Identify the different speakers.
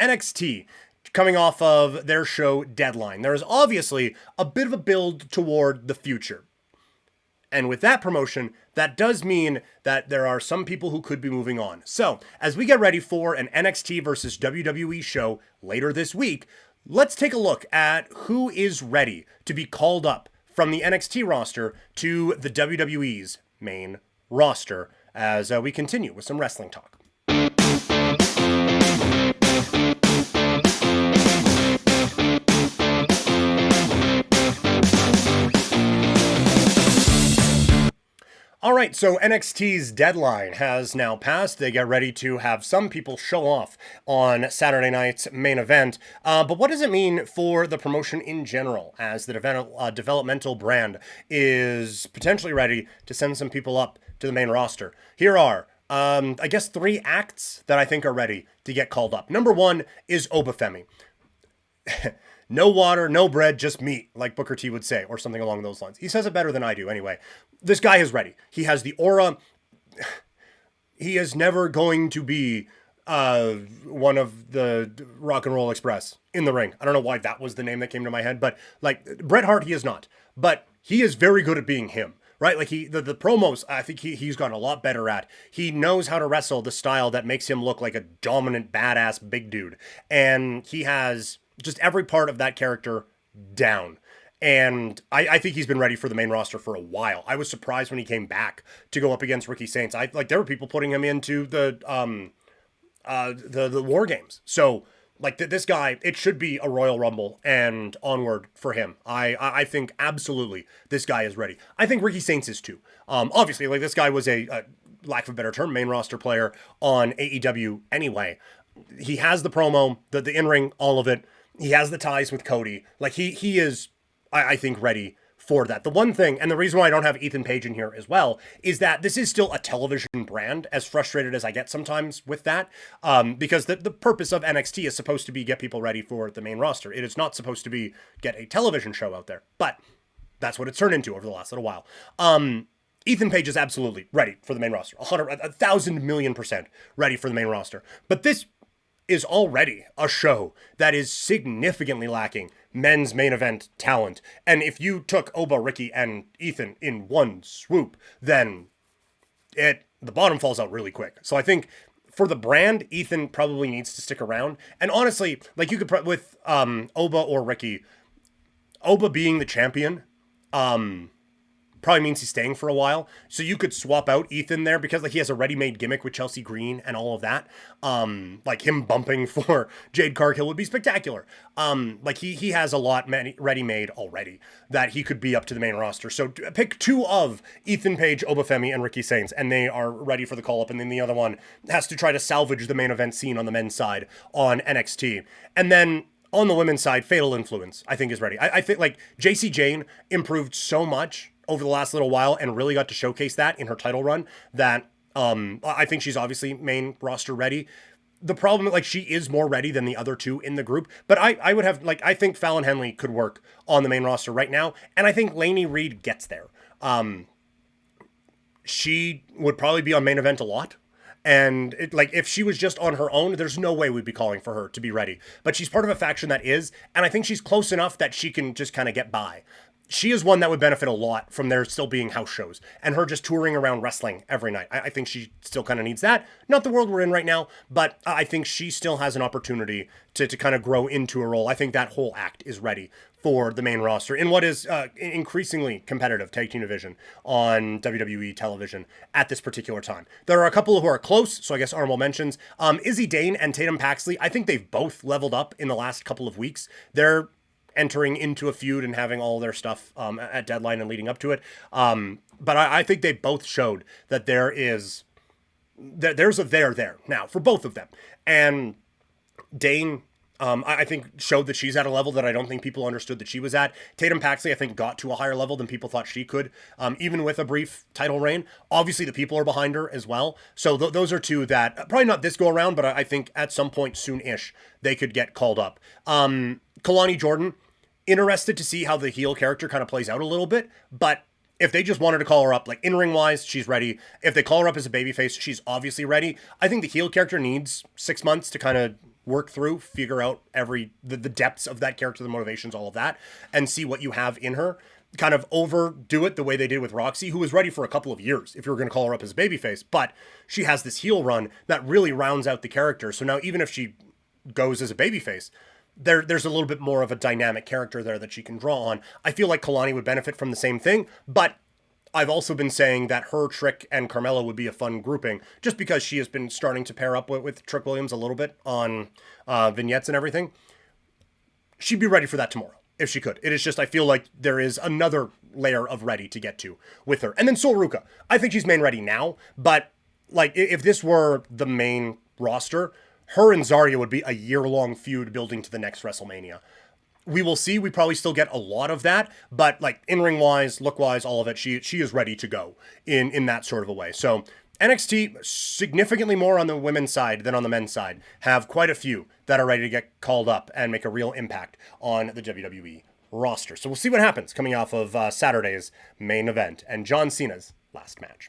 Speaker 1: NXT, coming off of their show Deadline, there is obviously a bit of a build toward the future. And with that promotion, that does mean that there are some people who could be moving on. So, as we get ready for an NXT versus WWE show later this week, let's take a look at who is ready to be called up from the NXT roster to the WWE's main roster as we continue with some wrestling talk. All right, so NXT's Deadline has now passed. They get ready to have some people show off on Saturday night's main event. But what does it mean for the promotion in general, as the developmental brand is potentially ready to send some people up to the main roster? Here are, I guess, 3 acts that I think are ready to get called up. Number 1 is Femi. No water, no bread, just meat, like Booker T would say, or something along those lines. He says it better than I do anyway. This guy is ready. He has the aura. He is never going to be one of the Rock and Roll Express in the ring. I don't know why that was the name that came to my head, but like Bret Hart, he is not. But he is very good at being him, right? Like the promos, I think he's gotten a lot better at. He knows how to wrestle the style that makes him look like a dominant, badass big dude. And he has just every part of that character down. And I think he's been ready for the main roster for a while. I was surprised when he came back to go up against Ricky Saints. There were people putting him into the War Games. So this guy, it should be a Royal Rumble and onward for him. I think absolutely this guy is ready. I think Ricky Saints is too. Obviously, this guy was a lack of a better term, main roster player on AEW anyway. He has the promo, the in-ring, all of it. He has the ties with Cody. He is, I think, ready for that. The one thing, and the reason why I don't have Ethan Page in here as well, is that this is still a television brand, as frustrated as I get sometimes with that, because the purpose of NXT is supposed to be get people ready for the main roster. It is not supposed to be get a television show out there, but that's what it's turned into over the last little while. Ethan Page is absolutely ready for the main roster. 1,000,000,000% ready for the main roster. But this is already a show that is significantly lacking men's main event talent. And if you took Oba, Ricky, and Ethan in one swoop, then the bottom falls out really quick. So I think for the brand, Ethan probably needs to stick around. And honestly, you could with Oba or Ricky, Oba being the champion, probably means he's staying for a while. So you could swap out Ethan there because he has a ready-made gimmick with Chelsea Green and all of that. Him bumping for Jade Cargill would be spectacular. He has a lot ready-made already that he could be up to the main roster. So pick 2 of Ethan Page, Obafemi, and Ricky Saints, and they are ready for the call-up. And then the other one has to try to salvage the main event scene on the men's side on NXT. And then on the women's side, Fatal Influence, I think, is ready. I think Jacy Jayne improved so much over the last little while and really got to showcase that in her title run that I think she's obviously main roster ready. The problem, she is more ready than the other 2 in the group, but I would have, I think Fallon Henley could work on the main roster right now, and I think Lainey Reed gets there. She would probably be on main event a lot. And if she was just on her own, there's no way we'd be calling for her to be ready. But she's part of a faction that is, and I think she's close enough that she can just kind of get by. She is one that would benefit a lot from there still being house shows and her just touring around wrestling every night. I think she still kind of needs that. Not the world we're in right now, but I think she still has an opportunity to kind of grow into a role. I think that whole act is ready for the main roster in what is increasingly competitive tag team division on WWE television at this particular time. There are a couple who are close, so I guess honorable mentions. Izzy, Jayne, and Tatum Paxley, I think they've both leveled up in the last couple of weeks. They're entering into a feud and having all their stuff at Deadline and leading up to it. But I think they both showed that there's a there now for both of them. And Jayne, I think showed that she's at a level that I don't think people understood that she was at. Tatum Paxley, I think, got to a higher level than people thought she could, even with a brief title reign. Obviously, the people are behind her as well. So those are 2 that, probably not this go around, but I think at some point soon-ish, they could get called up. Kalani Jordan, interested to see how the heel character kind of plays out a little bit, but if they just wanted to call her up, in-ring wise, she's ready. If they call her up as a babyface, she's obviously ready. I think the heel character needs 6 months to kind of work through, figure out the depths of that character, the motivations, all of that, and see what you have in her. Kind of overdo it the way they did with Roxy, who was ready for a couple of years if you were going to call her up as a babyface, but she has this heel run that really rounds out the character. So now even if she goes as a babyface, there's a little bit more of a dynamic character there that she can draw on. I feel like Kalani would benefit from the same thing, but I've also been saying that her, Trick, and Carmella would be a fun grouping, just because she has been starting to pair up with Trick Williams a little bit on vignettes and everything. She'd be ready for that tomorrow, if she could. It is just, I feel like there is another layer of ready to get to with her. And then Sol Ruca. I think she's main ready now, but like if this were the main roster, her and Zarya would be a year-long feud building to the next WrestleMania. We will see. We probably still get a lot of that, but like in-ring wise, look-wise, all of it, she is ready to go in that sort of a way. So NXT, significantly more on the women's side than on the men's side, have quite a few that are ready to get called up and make a real impact on the WWE roster. So we'll see what happens coming off of Saturday's main event and John Cena's last match.